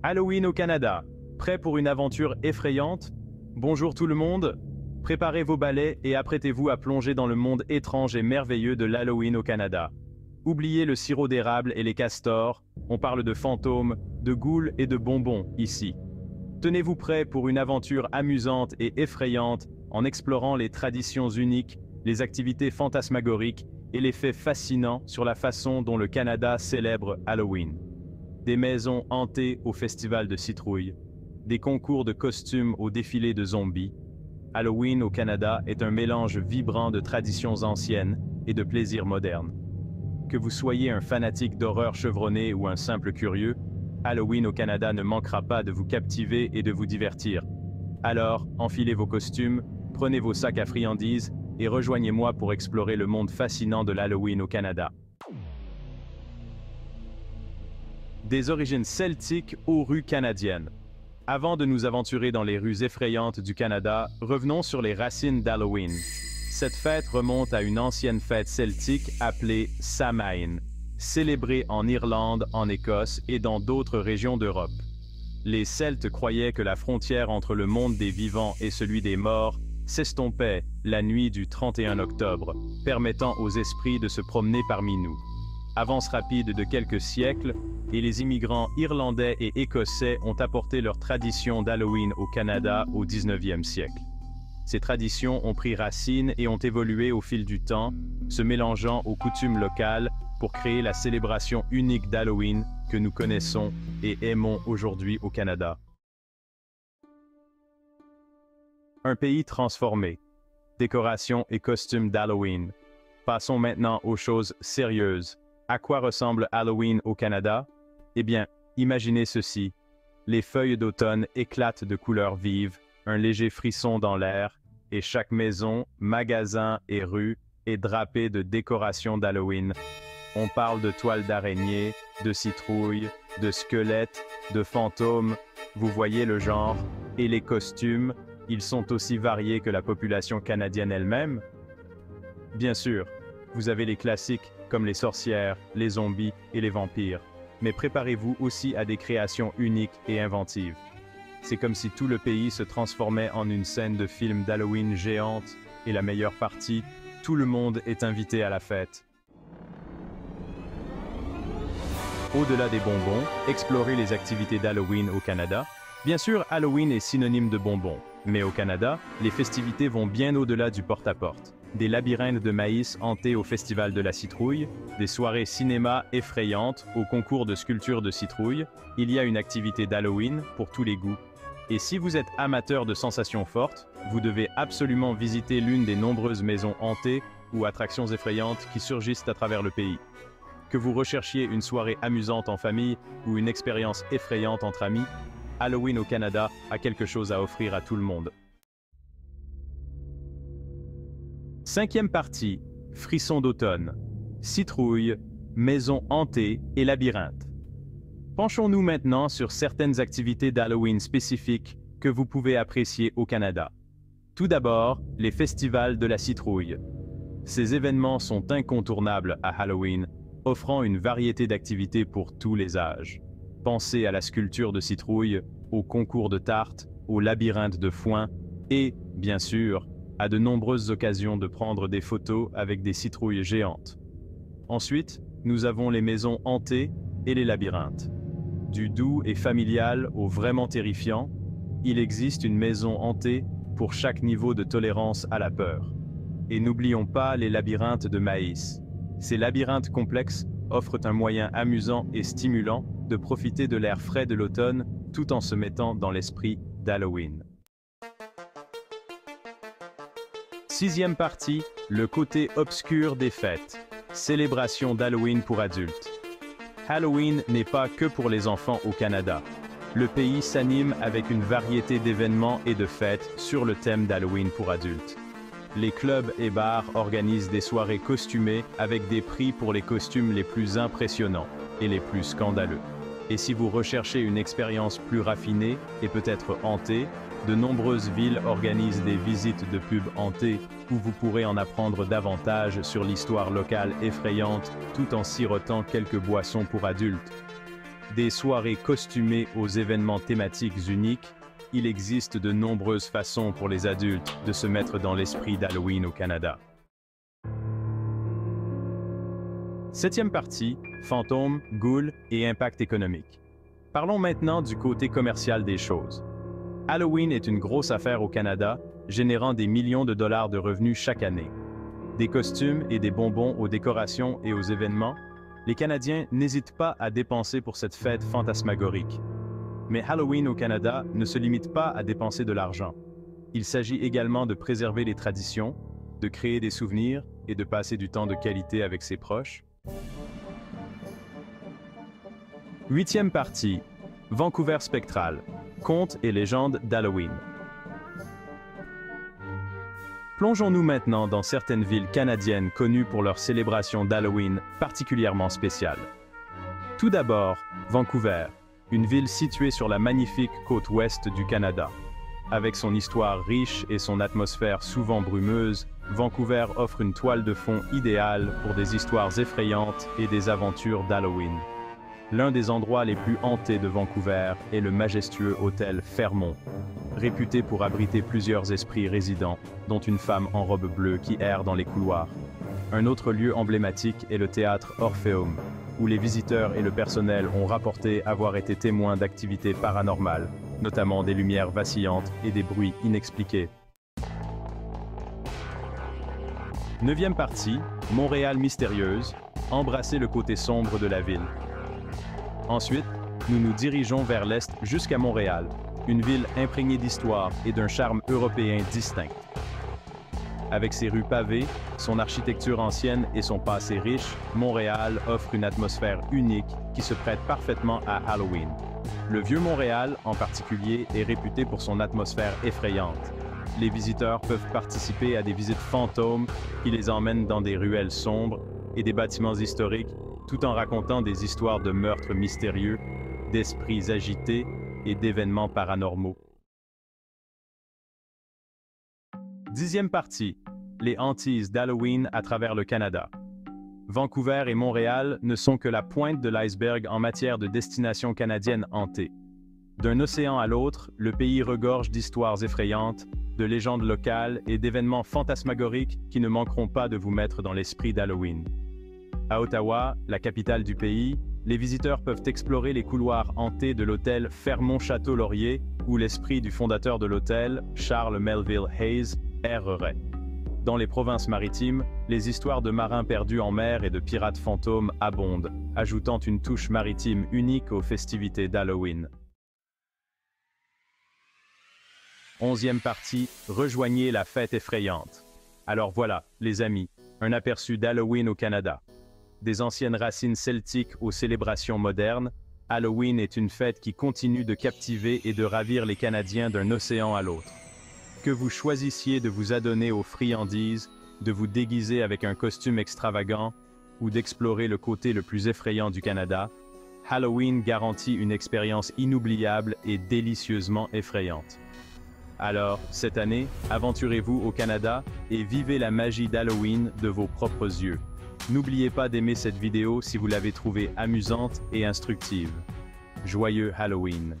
Halloween au Canada. Prêt pour une aventure effrayante? Bonjour tout le monde. Préparez vos balais et apprêtez-vous à plonger dans le monde étrange et merveilleux de l'Halloween au Canada. Oubliez le sirop d'érable et les castors, on parle de fantômes, de ghouls et de bonbons ici. Tenez-vous prêts pour une aventure amusante et effrayante en explorant les traditions uniques, les activités fantasmagoriques et les faits fascinants sur la façon dont le Canada célèbre Halloween. Des maisons hantées au festival de citrouilles, des concours de costumes au défilé de zombies. Halloween au Canada est un mélange vibrant de traditions anciennes et de plaisirs modernes. Que vous soyez un fanatique d'horreur chevronné ou un simple curieux, Halloween au Canada ne manquera pas de vous captiver et de vous divertir. Alors, enfilez vos costumes, prenez vos sacs à friandises et rejoignez-moi pour explorer le monde fascinant de l'Halloween au Canada. Des origines celtiques aux rues canadiennes. Avant de nous aventurer dans les rues effrayantes du Canada, revenons sur les racines d'Halloween. Cette fête remonte à une ancienne fête celtique appelée Samhain, célébrée en Irlande, en Écosse et dans d'autres régions d'Europe. Les Celtes croyaient que la frontière entre le monde des vivants et celui des morts s'estompait la nuit du 31 octobre, permettant aux esprits de se promener parmi nous. Avance rapide de quelques siècles, et les immigrants irlandais et écossais ont apporté leur tradition d'Halloween au Canada au 19e siècle. Ces traditions ont pris racine et ont évolué au fil du temps, se mélangeant aux coutumes locales pour créer la célébration unique d'Halloween que nous connaissons et aimons aujourd'hui au Canada. Un pays transformé. Décoration et costumes d'Halloween. Passons maintenant aux choses sérieuses. À quoi ressemble Halloween au Canada? Eh bien, imaginez ceci. Les feuilles d'automne éclatent de couleurs vives, un léger frisson dans l'air, et chaque maison, magasin et rue est drapée de décorations d'Halloween. On parle de toiles d'araignées, de citrouilles, de squelettes, de fantômes, vous voyez le genre, et les costumes, ils sont aussi variés que la population canadienne elle-même. Bien sûr, vous avez les classiques comme les sorcières, les zombies et les vampires, mais préparez-vous aussi à des créations uniques et inventives. C'est comme si tout le pays se transformait en une scène de film d'Halloween géante, et la meilleure partie, tout le monde est invité à la fête. Au-delà des bonbons, explorez les activités d'Halloween au Canada. Bien sûr, Halloween est synonyme de bonbons, mais au Canada, les festivités vont bien au-delà du porte-à-porte. Des labyrinthes de maïs hantés au Festival de la Citrouille, des soirées cinéma effrayantes au concours de sculpture de citrouille, il y a une activité d'Halloween pour tous les goûts. Et si vous êtes amateur de sensations fortes, vous devez absolument visiter l'une des nombreuses maisons hantées ou attractions effrayantes qui surgissent à travers le pays. Que vous recherchiez une soirée amusante en famille ou une expérience effrayante entre amis, Halloween au Canada a quelque chose à offrir à tout le monde. Cinquième partie, frissons d'automne, citrouilles, maisons hantées et labyrinthes. Penchons-nous maintenant sur certaines activités d'Halloween spécifiques que vous pouvez apprécier au Canada. Tout d'abord, les festivals de la citrouille. Ces événements sont incontournables à Halloween, offrant une variété d'activités pour tous les âges. Pensez à la sculpture de citrouille, au concours de tartes, au labyrinthe de foin et, bien sûr, à de nombreuses occasions de prendre des photos avec des citrouilles géantes. Ensuite, nous avons les maisons hantées et les labyrinthes. Du doux et familial au vraiment terrifiant, il existe une maison hantée pour chaque niveau de tolérance à la peur. Et n'oublions pas les labyrinthes de maïs. Ces labyrinthes complexes offrent un moyen amusant et stimulant de profiter de l'air frais de l'automne tout en se mettant dans l'esprit d'Halloween. Sixième partie, le côté obscur des fêtes. Célébration d'Halloween pour adultes. Halloween n'est pas que pour les enfants au Canada. Le pays s'anime avec une variété d'événements et de fêtes sur le thème d'Halloween pour adultes. Les clubs et bars organisent des soirées costumées avec des prix pour les costumes les plus impressionnants et les plus scandaleux. Et si vous recherchez une expérience plus raffinée et peut-être hantée, de nombreuses villes organisent des visites de pubs hantées où vous pourrez en apprendre davantage sur l'histoire locale effrayante tout en sirotant quelques boissons pour adultes. des soirées costumées aux événements thématiques uniques, il existe de nombreuses façons pour les adultes de se mettre dans l'esprit d'Halloween au Canada. Septième partie, fantômes, ghouls et impact économique. Parlons maintenant du côté commercial des choses. Halloween est une grosse affaire au Canada, générant des millions de dollars de revenus chaque année. Des costumes et des bonbons aux décorations et aux événements, les Canadiens n'hésitent pas à dépenser pour cette fête fantasmagorique. Mais Halloween au Canada ne se limite pas à dépenser de l'argent. Il s'agit également de préserver les traditions, de créer des souvenirs et de passer du temps de qualité avec ses proches. Huitième partie, Vancouver spectral, contes et légendes d'Halloween. Plongeons-nous maintenant dans certaines villes canadiennes connues pour leurs célébrations d'Halloween particulièrement spéciales. Tout d'abord, Vancouver, une ville située sur la magnifique côte ouest du Canada. Avec son histoire riche et son atmosphère souvent brumeuse, Vancouver offre une toile de fond idéale pour des histoires effrayantes et des aventures d'Halloween. L'un des endroits les plus hantés de Vancouver est le majestueux hôtel Fairmont, réputé pour abriter plusieurs esprits résidents, dont une femme en robe bleue qui erre dans les couloirs. Un autre lieu emblématique est le théâtre Orpheum, où les visiteurs et le personnel ont rapporté avoir été témoins d'activités paranormales, notamment des lumières vacillantes et des bruits inexpliqués. Neuvième partie, Montréal mystérieuse, embrasser le côté sombre de la ville. Ensuite, nous nous dirigeons vers l'est jusqu'à Montréal, une ville imprégnée d'histoire et d'un charme européen distinct. Avec ses rues pavées, son architecture ancienne et son passé riche, Montréal offre une atmosphère unique qui se prête parfaitement à Halloween. Le vieux Montréal, en particulier, est réputé pour son atmosphère effrayante. Les visiteurs peuvent participer à des visites fantômes qui les emmènent dans des ruelles sombres et des bâtiments historiques, tout en racontant des histoires de meurtres mystérieux, d'esprits agités et d'événements paranormaux. Dixième partie, les hantises d'Halloween à travers le Canada. Vancouver et Montréal ne sont que la pointe de l'iceberg en matière de destinations canadiennes hantées. D'un océan à l'autre, le pays regorge d'histoires effrayantes, de légendes locales et d'événements fantasmagoriques qui ne manqueront pas de vous mettre dans l'esprit d'Halloween. À Ottawa, la capitale du pays, les visiteurs peuvent explorer les couloirs hantés de l'hôtel Fairmont-Château-Laurier, où l'esprit du fondateur de l'hôtel, Charles Melville Hayes, errerait. Dans les provinces maritimes, les histoires de marins perdus en mer et de pirates fantômes abondent, ajoutant une touche maritime unique aux festivités d'Halloween. Onzième partie, rejoignez la fête effrayante. Alors voilà, les amis, un aperçu d'Halloween au Canada. Des anciennes racines celtiques aux célébrations modernes, Halloween est une fête qui continue de captiver et de ravir les Canadiens d'un océan à l'autre. Que vous choisissiez de vous adonner aux friandises, de vous déguiser avec un costume extravagant ou d'explorer le côté le plus effrayant du Canada, Halloween garantit une expérience inoubliable et délicieusement effrayante. Alors, cette année, aventurez-vous au Canada et vivez la magie d'Halloween de vos propres yeux. N'oubliez pas d'aimer cette vidéo si vous l'avez trouvée amusante et instructive. Joyeux Halloween!